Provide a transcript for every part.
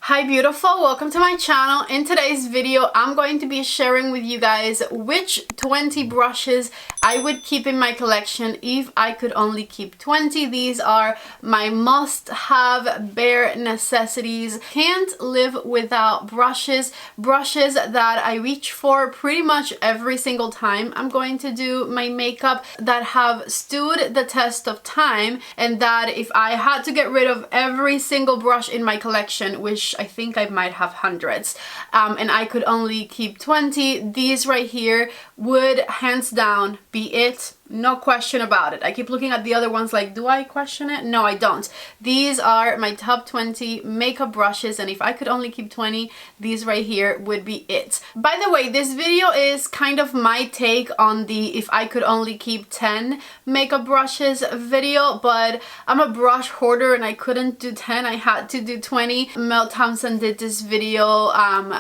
Hi beautiful, welcome to my channel. In today's video I'm going to be sharing with you guys which 20 brushes I would keep in my collection if I could only keep 20. These are my must-have bare necessities. Can't live without brushes that I reach for pretty much every single time I'm going to do my makeup, that have stood the test of time, and that if I had to get rid of every single brush in my collection, which I think I might have hundreds, and I could only keep 20, these right here would hands down be it. No question about it. I keep looking at the other ones like, do I question it? No, I don't. These are my top 20 makeup brushes, and if I could only keep 20, these right here would be it. By the way, this video is kind of my take on the if I could only keep 10 makeup brushes video, but I'm a brush hoarder and I couldn't do 10. I had to do 20. Mel Thompson did this video.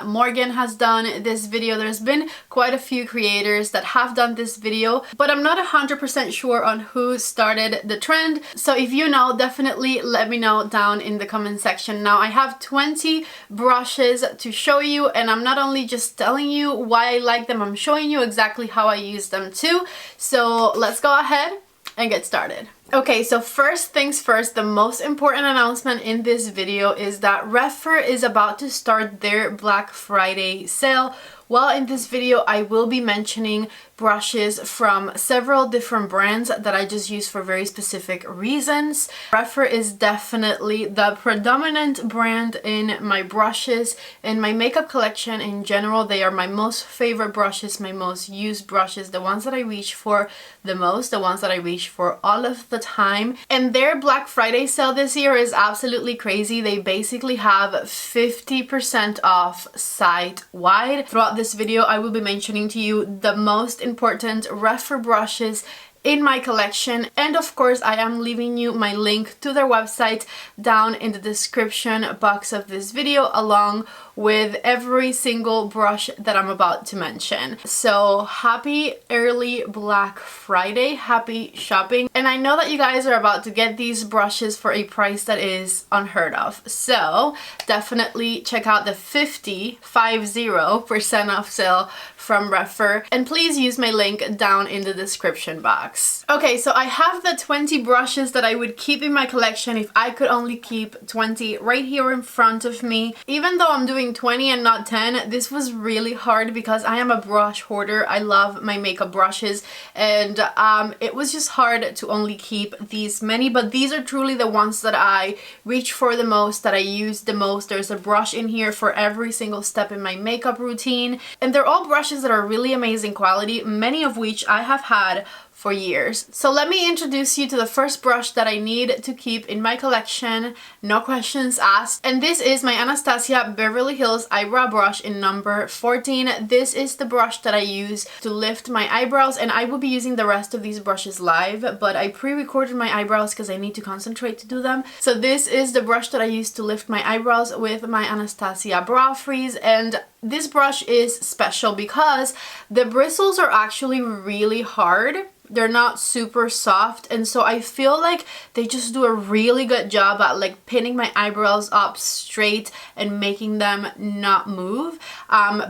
Morgan has done this video. There's been quite a few creators that have done this video, but I'm not 100% sure on who started the trend. So if you know, definitely let me know down in the comment section. Now I have 20 brushes to show you, and I'm not only just telling you why I like them, I'm showing you exactly how I use them too. So let's go ahead and get started. Okay, so first things first, the most important announcement in this video is that Redford is about to start their Black Friday sale. Well, in this video I will be mentioning brushes from several different brands that I just use for very specific reasons. Redford is definitely the predominant brand in my brushes, in my makeup collection in general. They are my most favorite brushes, my most used brushes, the ones that I reach for the most, the ones that I reach for all of the time. And their Black Friday sale this year is absolutely crazy. They basically have 50% off site-wide. Throughout this video I will be mentioning to you the most important Redford brushes in my collection, and of course I am leaving you my link to their website down in the description box of this video, along with every single brush that I'm about to mention. So happy early Black Friday, happy shopping. And I know that you guys are about to get these brushes for a price that is unheard of, so definitely check out the 50% off sale from Redford, and please use my link down in the description box. Okay, so I have the 20 brushes that I would keep in my collection if I could only keep 20 right here in front of me. Even though I'm doing 20 and not 10, this was really hard because I am a brush hoarder. I love my makeup brushes, and it was just hard to only keep these many, but these are truly the ones that I reach for the most, that I use the most. There's a brush in here for every single step in my makeup routine, and they're all brushes that are really amazing quality, many of which I have had for years. So let me introduce you to the first brush that I need to keep in my collection, no questions asked. And this is my Anastasia Beverly Hills eyebrow brush in number 14. This is the brush that I use to lift my eyebrows, and I will be using the rest of these brushes live, but I pre-recorded my eyebrows because I need to concentrate to do them. So this is the brush that I use to lift my eyebrows with my Anastasia Brow Freeze, and this brush is special because the bristles are actually really hard. They're not super soft, and so I feel like they just do a really good job at like pinning my eyebrows up straight and making them not move,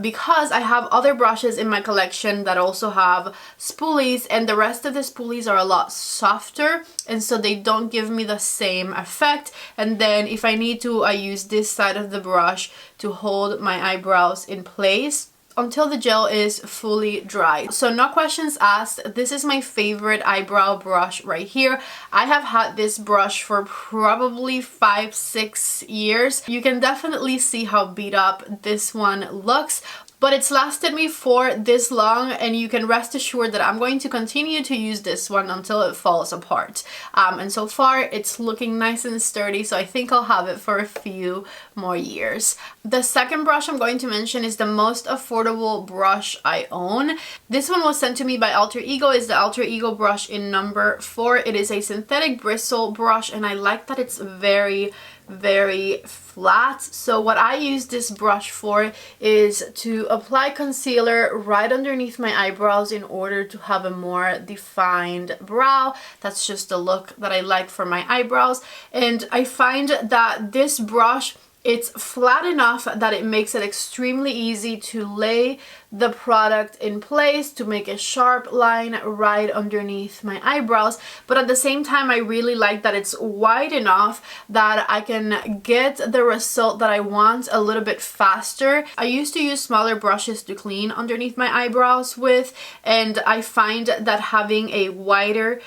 because I have other brushes in my collection that also have spoolies, and the rest of the spoolies are a lot softer, and so they don't give me the same effect. And then if I need to, I use this side of the brush to hold my eyebrows in place until the gel is fully dry. So no questions asked, this is my favorite eyebrow brush right here. I have had this brush for probably 5-6 years. You can definitely see how beat up this one looks, but it's lasted me for this long, and you can rest assured that I'm going to continue to use this one until it falls apart. And so far it's looking nice and sturdy, so I think I'll have it for a few more years. The second brush I'm going to mention is the most affordable brush I own. This one was sent to me by Alter Ego. It's the Alter Ego brush in number 4. It is a synthetic bristle brush, and I like that it's very flat. So what I use this brush for is to apply concealer right underneath my eyebrows in order to have a more defined brow. That's just the look that I like for my eyebrows, and I find that this brush It's flat enough that it makes it extremely easy to lay the product in place, to make a sharp line right underneath my eyebrows. But at the same time, I really like that it's wide enough that I can get the result that I want a little bit faster. I used to use smaller brushes to clean underneath my eyebrows with, and I find that having a wider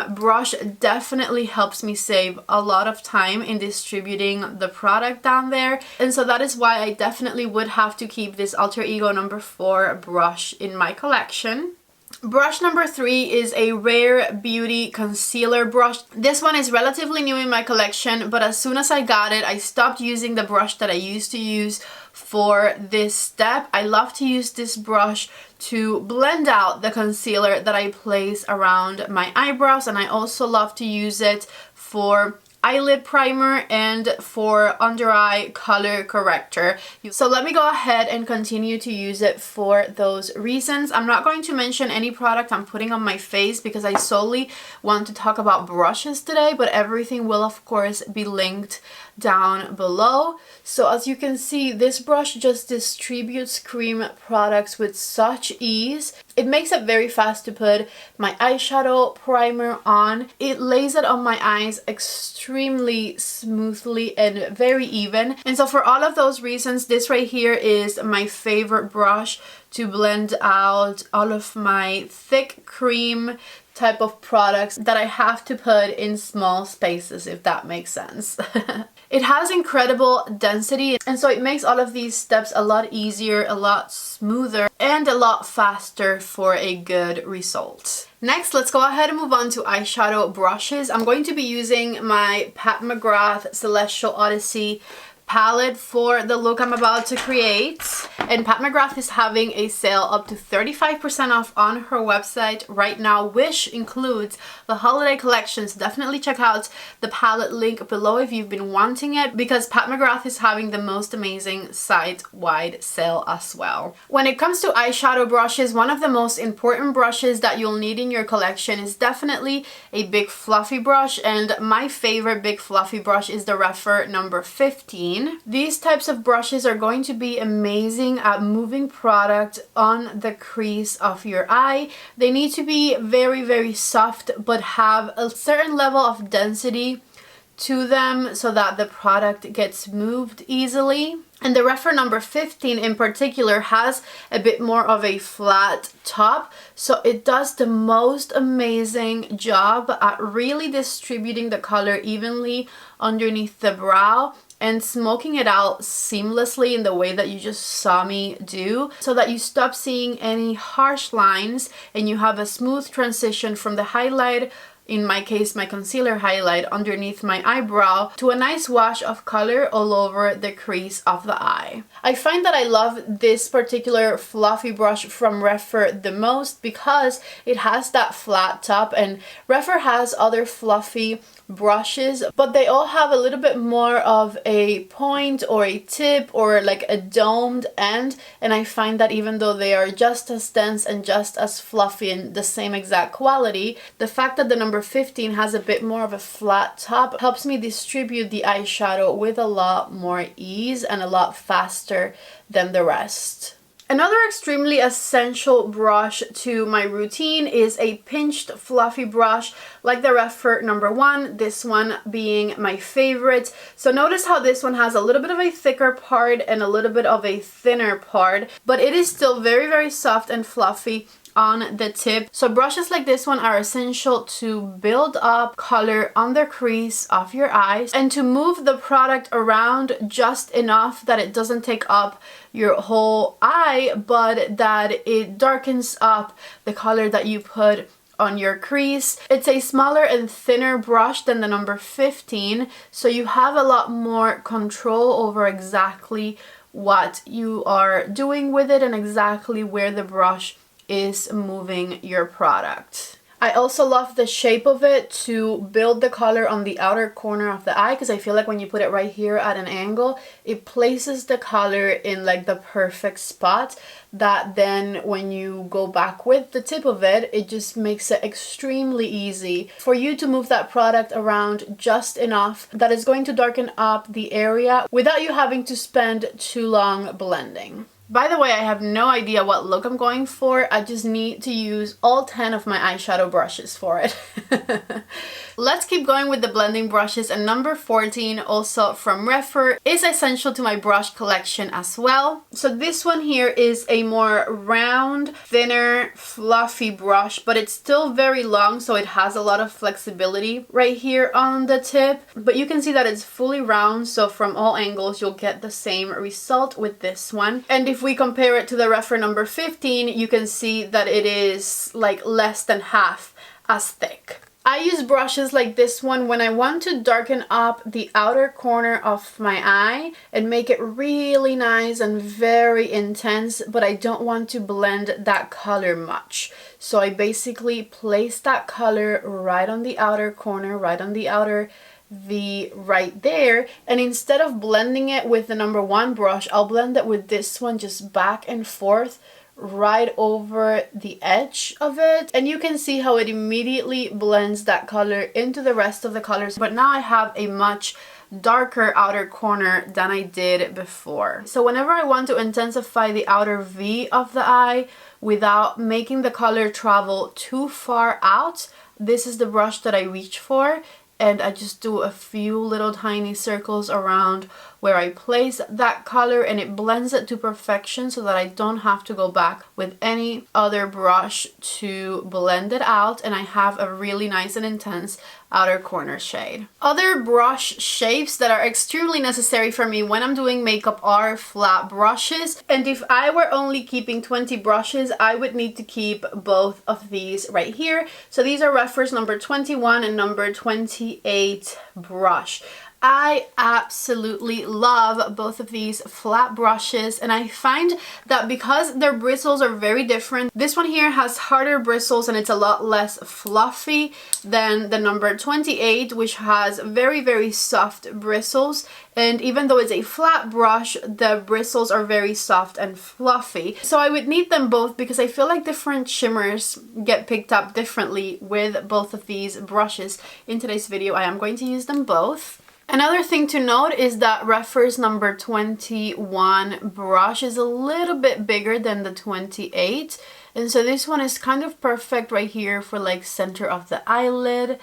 brush definitely helps me save a lot of time in distributing the product down there. And so that is why I definitely would have to keep this Alter Ego number 4 brush in my collection. Brush number 3 is a Rare Beauty concealer brush. This one is relatively new in my collection, but as soon as I got it, I stopped using the brush that I used to use for this step. I love to use this brush to blend out the concealer that I place around my eyebrows, and I also love to use it for eyelid primer and for under eye color corrector. So let me go ahead and continue to use it for those reasons. I'm not going to mention any product I'm putting on my face because I solely want to talk about brushes today, but everything will of course be linked down below. So as you can see, this brush just distributes cream products with such ease. It makes it very fast to put my eyeshadow primer on. It lays it on my eyes extremely smoothly and very even. And so for all of those reasons, this right here is my favorite brush to blend out all of my thick cream type of products that I have to put in small spaces, if that makes sense. It has incredible density, and so it makes all of these steps a lot easier, a lot smoother, and a lot faster for a good result. Next, let's go ahead and move on to eyeshadow brushes. I'm going to be using my Pat McGrath Celestial Odyssey palette for the look I'm about to create. And Pat McGrath is having a sale up to 35% off on her website right now, which includes the holiday collections. Definitely check out the palette link below if you've been wanting it, because Pat McGrath is having the most amazing site-wide sale as well. When it comes to eyeshadow brushes, one of the most important brushes that you'll need in your collection is definitely a big fluffy brush, and my favorite big fluffy brush is the Rephr number 15. These types of brushes are going to be amazing at moving product on the crease of your eye. They need to be very, very soft but have a certain level of density to them so that the product gets moved easily. And the Rephr number 15 in particular has a bit more of a flat top, so it does the most amazing job at really distributing the color evenly underneath the brow and smoking it out seamlessly in the way that you just saw me do, so that you stop seeing any harsh lines and you have a smooth transition from the highlight, in my case my concealer highlight underneath my eyebrow, to a nice wash of color all over the crease of the eye. I find that I love this particular fluffy brush from Rephr the most because it has that flat top, and Rephr has other fluffy brushes, but they all have a little bit more of a point or a tip or like a domed end, and I find that even though they are just as dense and just as fluffy and the same exact quality, the fact that the number 15 has a bit more of a flat top helps me distribute the eyeshadow with a lot more ease and a lot faster than the rest. Another extremely essential brush to my routine is a pinched fluffy brush like the Rephr number 1, this one being my favorite. So notice how this one has a little bit of a thicker part and a little bit of a thinner part, but it is still very, very soft and fluffy on the tip. So brushes like this one are essential to build up color on the crease of your eyes and to move the product around just enough that it doesn't take up your whole eye, but that it darkens up the color that you put on your crease. It's a smaller and thinner brush than the number 15, so you have a lot more control over exactly what you are doing with it and exactly where the brush is moving your product. I also love the shape of it to build the color on the outer corner of the eye, because I feel like when you put it right here at an angle, it places the color in like the perfect spot that then when you go back with the tip of it, it just makes it extremely easy for you to move that product around just enough that is going to darken up the area without you having to spend too long blending. By the way, I have no idea what look I'm going for. I just need to use all 10 of my eyeshadow brushes for it. Let's keep going with the blending brushes, and number 14, also from Refer, is essential to my brush collection as well. So this one here is a more round, thinner, fluffy brush, but it's still very long, so it has a lot of flexibility right here on the tip. But you can see that it's fully round, so from all angles you'll get the same result with this one. And if we compare it to the Refer number 15, you can see that it is like less than half as thick. I use brushes like this one when I want to darken up the outer corner of my eye and make it really nice and very intense, but I don't want to blend that color much. So I basically place that color right on the outer corner, right on the outer V right there, and instead of blending it with the number 1 brush, I'll blend it with this one just back and forth right over the edge of it, and you can see how it immediately blends that color into the rest of the colors. But now I have a much darker outer corner than I did before. So whenever I want to intensify the outer V of the eye without making the color travel too far out, this is the brush that I reach for, and I just do a few little tiny circles around where I place that color, and it blends it to perfection so that I don't have to go back with any other brush to blend it out, and I have a really nice and intense outer corner shade. Other brush shapes that are extremely necessary for me when I'm doing makeup are flat brushes, and if I were only keeping 20 brushes, I would need to keep both of these right here. So these are Refer's number 21 and number 28 brush. I absolutely love both of these flat brushes, and I find that because their bristles are very different, this one here has harder bristles and it's a lot less fluffy than the number 28, which has very soft bristles. And even though it's a flat brush, the bristles are very soft and fluffy. So I would need them both because I feel like different shimmers get picked up differently with both of these brushes. In today's video, I am going to use them both. Another thing to note is that Refer's number 21 brush is a little bit bigger than the 28. And so this one is kind of perfect right here for like center of the eyelid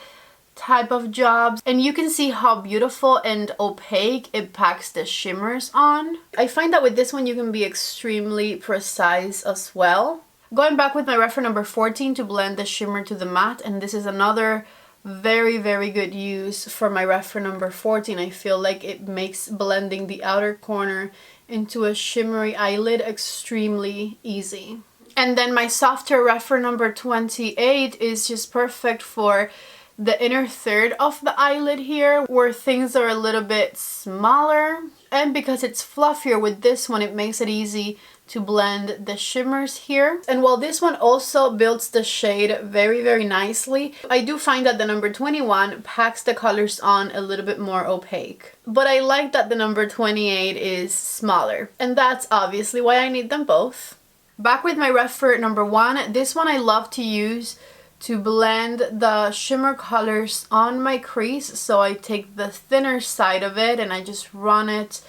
type of jobs. And you can see how beautiful and opaque it packs the shimmers on. I find that with this one you can be extremely precise as well. Going back with my Refer number 14 to blend the shimmer to the matte, and this is another very good use for my Refer number 14. I feel like it makes blending the outer corner into a shimmery eyelid extremely easy. And then my softer Refer number 28 is just perfect for the inner third of the eyelid here, where things are a little bit smaller. And because it's fluffier with this one, it makes it easy to blend the shimmers here. And while this one also builds the shade very nicely, I do find that the number 21 packs the colors on a little bit more opaque. But I like that the number 28 is smaller, and that's obviously why I need them both. Back with my Refer number 1, this one I love to use to blend the shimmer colors on my crease. So I take the thinner side of it and I just run it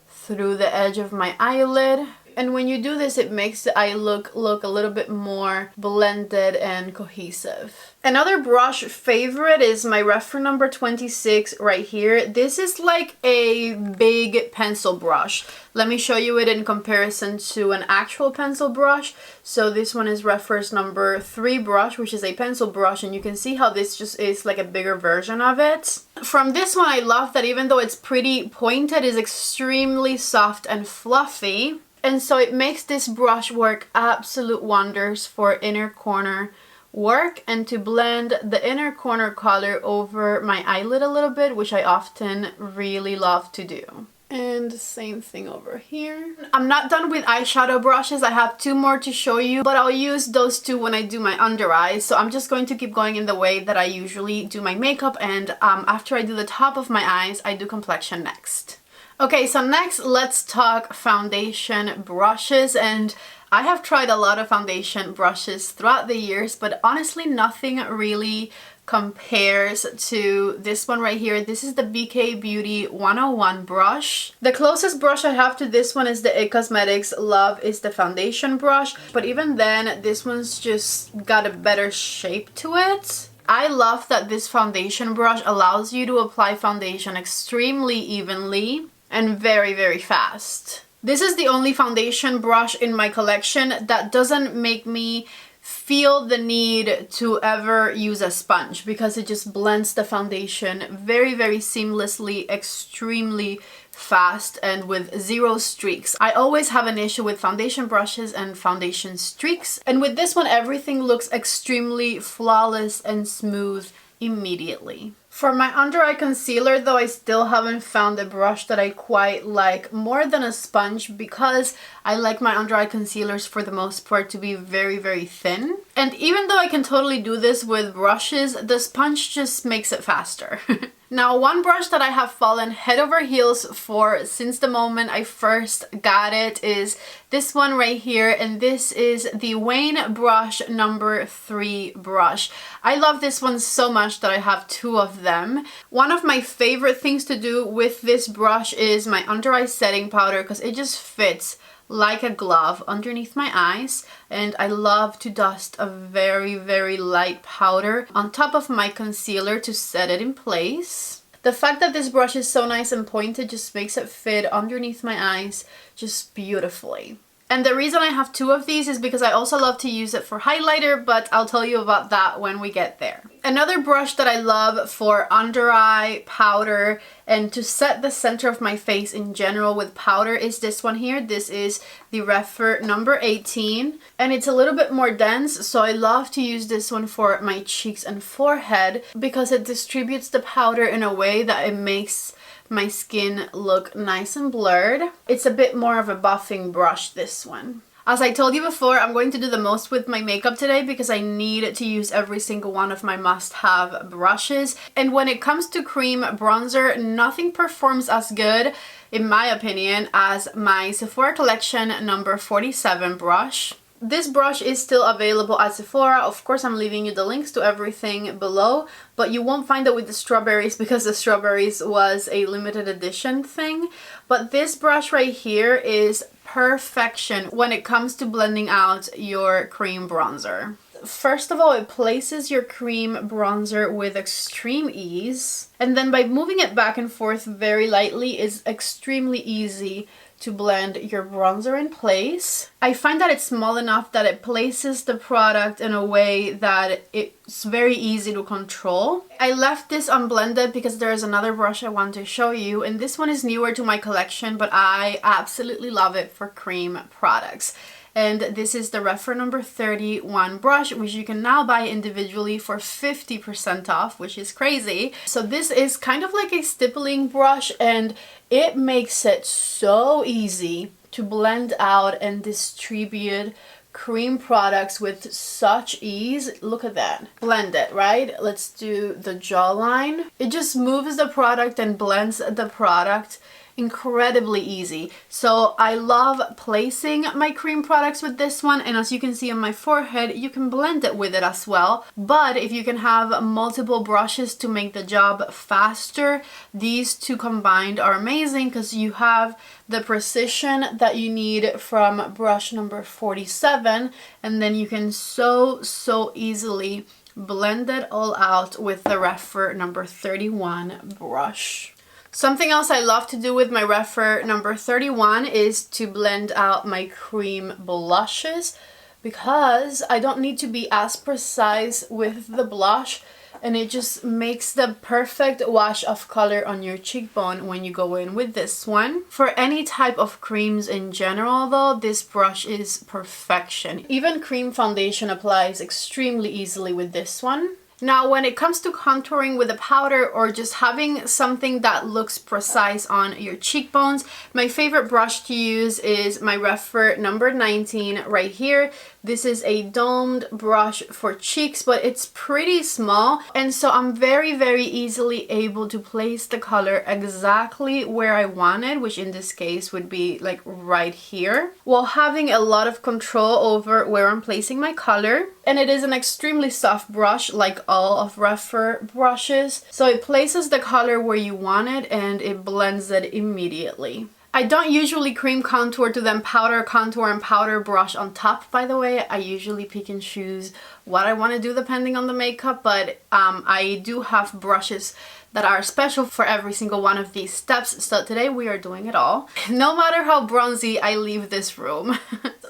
through the edge of my eyelid. And when you do this, it makes the eye look a little bit more blended and cohesive. Another brush favorite is my Refer number 26 right here. This is like a big pencil brush. Let me show you it in comparison to an actual pencil brush. So this one is Refer's number 3 brush, which is a pencil brush, and you can see how this just is like a bigger version of it. From this one, I love that even though it's pretty pointed, it's extremely soft and fluffy. And so it makes this brush work absolute wonders for inner corner work and to blend the inner corner color over my eyelid a little bit, which I often really love to do. And same thing over here. I'm not done with eyeshadow brushes. I have two more to show you, but I'll use those two when I do my under eyes. So I'm just going to keep going in the way that I usually do my makeup, and after I do the top of my eyes, I do complexion next. Okay, so next let's talk foundation brushes, and I have tried a lot of foundation brushes throughout the years, but honestly nothing really compares to this one right here. This is the BK Beauty 101 brush. The closest brush I have to this one is the IT Cosmetics Love is the foundation brush, but even then this one's just got a better shape to it. I love that this foundation brush allows you to apply foundation extremely evenly and very, very fast. This is the only foundation brush in my collection that doesn't make me feel the need to ever use a sponge, because it just blends the foundation very, very seamlessly, extremely fast, and with zero streaks. I always have an issue with foundation brushes and foundation streaks, and with this one everything looks extremely flawless and smooth immediately. For my under eye concealer though, I still haven't found a brush that I quite like more than a sponge, because I like my under eye concealers for the most part to be very, very thin. And even though I can totally do this with brushes, the sponge just makes it faster. Now, one brush that I have fallen head over heels for since the moment I first got it is this one right here, and this is the Wayne brush number 3 brush. I love this one so much that I have two of them. One of my favorite things to do with this brush is my under eye setting powder, because it just fits like a glove underneath my eyes, and I love to dust a very, very light powder on top of my concealer to set it in place. The fact that this brush is so nice and pointed just makes it fit underneath my eyes just beautifully. And the reason I have two of these is because I also love to use it for highlighter, but I'll tell you about that when we get there. Another brush that I love for under eye powder and to set the center of my face in general with powder is this one here. This is the Refer number 18, and it's a little bit more dense, so I love to use this one for my cheeks and forehead because it distributes the powder in a way that it makes my skin look nice and blurred. It's a bit more of a buffing brush, this one. As I told you before, I'm going to do the most with my makeup today because I need to use every single one of my must-have brushes. And when it comes to cream bronzer, nothing performs as good, in my opinion, as my Sephora Collection number 47 brush. This brush is still available at Sephora. Of course, I'm leaving you the links to everything below, but you won't find it with the strawberries because the strawberries was a limited edition thing. But this brush right here is perfection when it comes to blending out your cream bronzer. First of all, it places your cream bronzer with extreme ease, and then by moving it back and forth very lightly, it's extremely easy to blend your bronzer in place. I find that it's small enough that it places the product in a way that it's very easy to control. I left this unblended because there is another brush I want to show you, and this one is newer to my collection, but I absolutely love it for cream products. And this is the Refer number 31 brush, which you can now buy individually for 50% off, which is crazy. So this is kind of like a stippling brush, and it makes it so easy to blend out and distribute cream products with such ease. Look at that. Blend it, right? Let's do the jawline. It just moves the product and blends the product incredibly easy. So I love placing my cream products with this one, and as you can see on my forehead, you can blend it with it as well. But if you can have multiple brushes to make the job faster, these two combined are amazing because you have the precision that you need from brush number 47, and then you can so easily blend it all out with the Refer number 31 brush. Something else I love to do with my Refer number 31 is to blend out my cream blushes, because I don't need to be as precise with the blush, and it just makes the perfect wash of color on your cheekbone when you go in with this one. For any type of creams in general though, this brush is perfection. Even cream foundation applies extremely easily with this one. Now, when it comes to contouring with a powder or just having something that looks precise on your cheekbones, my favorite brush to use is my Refer number 19 right here. This is a domed brush for cheeks, but it's pretty small, and so I'm very easily able to place the color exactly where I want it, which in this case would be like right here, while having a lot of control over where I'm placing my color. And it is an extremely soft brush, like all of Refer brushes, so it places the color where you want it and it blends it immediately. I don't usually cream contour to then powder contour and powder brush on top, by the way. I usually pick and choose what I want to do depending on the makeup, but I do have brushes that are special for every single one of these steps, so today we are doing it all. No matter how bronzy I leave this room.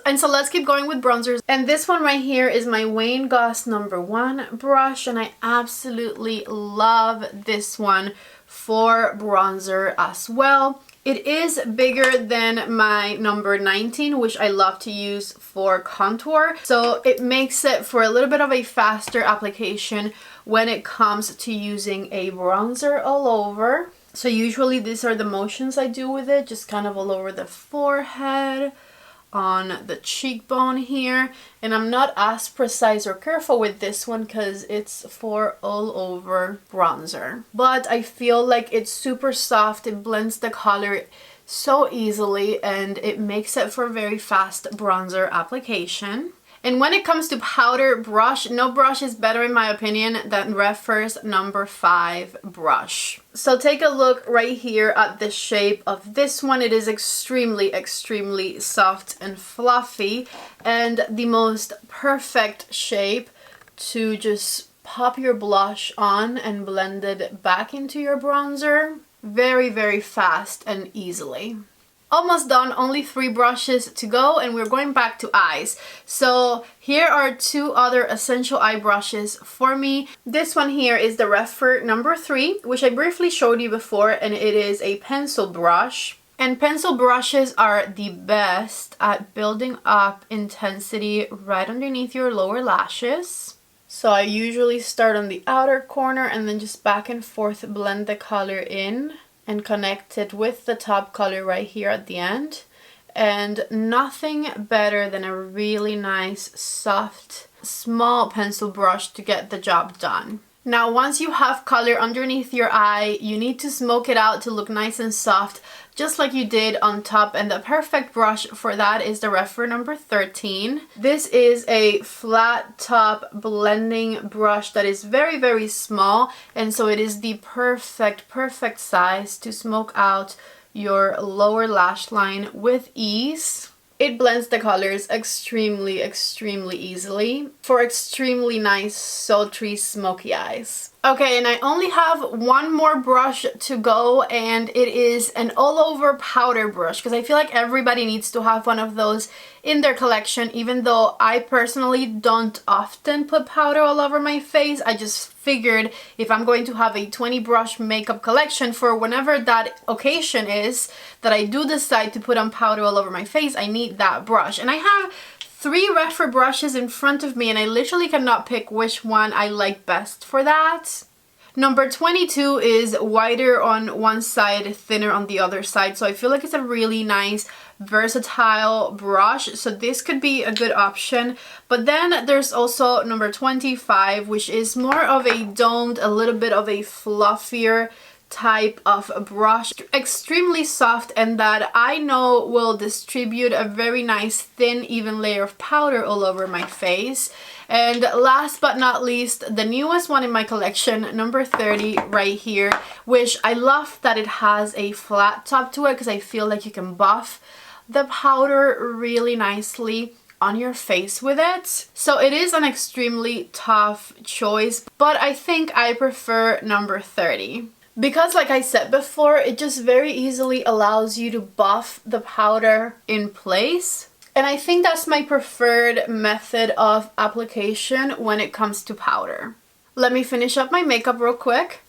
And so let's keep going with bronzers. And this one right here is my Wayne Goss number 1 brush, and I absolutely love this one for bronzer as well. It is bigger than my number 19, which I love to use for contour. So it makes it for a little bit of a faster application when it comes to using a bronzer all over. So usually these are the motions I do with it, just kind of all over the forehead, on the cheekbone here, and I'm not as precise or careful with this one because it's for all over bronzer, but I feel like it's super soft. It blends the color so easily and it makes it for a very fast bronzer application. And when it comes to powder brush, no brush is better in my opinion than Refer's number 5 brush. So take a look right here at the shape of this one. It is extremely soft and fluffy, and the most perfect shape to just pop your blush on and blend it back into your bronzer very fast and easily. Almost done, only 3 brushes to go, and we're going back to eyes. So here are 2 other essential eye brushes for me. This one here is the Refer number 3, which I briefly showed you before, and it is a pencil brush. And pencil brushes are the best at building up intensity right underneath your lower lashes. So I usually start on the outer corner and then just back and forth blend the color in and connect it with the top color right here at the end. And nothing better than a really nice, soft, small pencil brush to get the job done. Now, once you have color underneath your eye, you need to smoke it out to look nice and soft, just like you did on top, and the perfect brush for that is the Refer number 13. This is a flat top blending brush that is very small, and so it is the perfect size to smoke out your lower lash line with ease. It blends the colors extremely easily for extremely nice, sultry, smoky eyes. Okay, and I only have one more brush to go, and it is an all-over powder brush because I feel like everybody needs to have one of those in their collection. Even though I personally don't often put powder all over my face, I just figured if I'm going to have a 20 brush makeup collection for whenever that occasion is that I do decide to put on powder all over my face, I need that brush. And I have 3 Refer brushes in front of me, and I literally cannot pick which one I like best for that. Number 22 is wider on one side, thinner on the other side, so I feel like it's a really nice, versatile brush, so this could be a good option. But then there's also number 25, which is more of a domed, a little bit of a fluffier type of brush, extremely soft, and that I know will distribute a very nice thin even layer of powder all over my face. And last but not least, the newest one in my collection, number 30 right here, which I love that it has a flat top to it because I feel like you can buff the powder really nicely on your face with it. So it is an extremely tough choice, but I think I prefer number 30. Because like I said before, it just very easily allows you to buff the powder in place. And I think that's my preferred method of application when it comes to powder. Let me finish up my makeup real quick.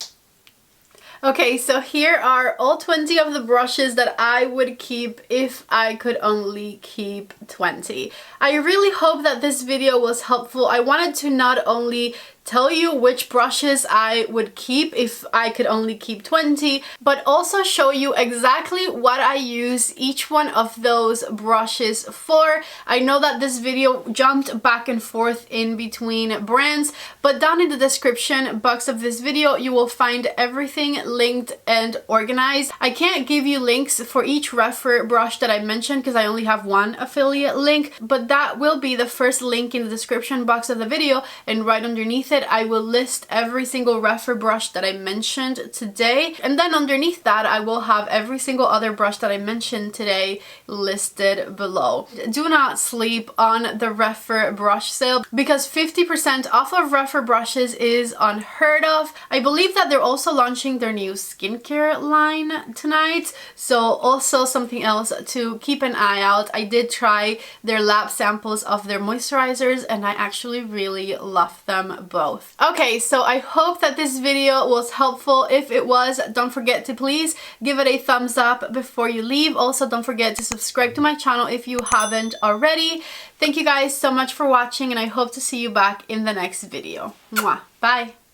Okay, so here are all 20 of the brushes that I would keep if I could only keep 20. I really hope that this video was helpful. I wanted to not only tell you which brushes I would keep if I could only keep 20, but also show you exactly what I use each one of those brushes for. I know that this video jumped back and forth in between brands, but down in the description box of this video you will find everything linked and organized. I can't give you links for each refer brush that I mentioned because I only have one affiliate link, but that will be the first link in the description box of the video, and right underneath it I will list every single refer brush that I mentioned today, and then underneath that I will have every single other brush that I mentioned today listed below. Do not sleep on the refer brush sale because 50% off of refer brushes is unheard of. I believe that they're also launching their new skincare line tonight, so also something else to keep an eye out. I did try their lab samples of their moisturizers and I actually really love them both. Okay, so I hope that this video was helpful. If it was, don't forget to please give it a thumbs up before you leave. Also, don't forget to subscribe to my channel if you haven't already. Thank you guys so much for watching and I hope to see you back in the next video. Mwah. Bye!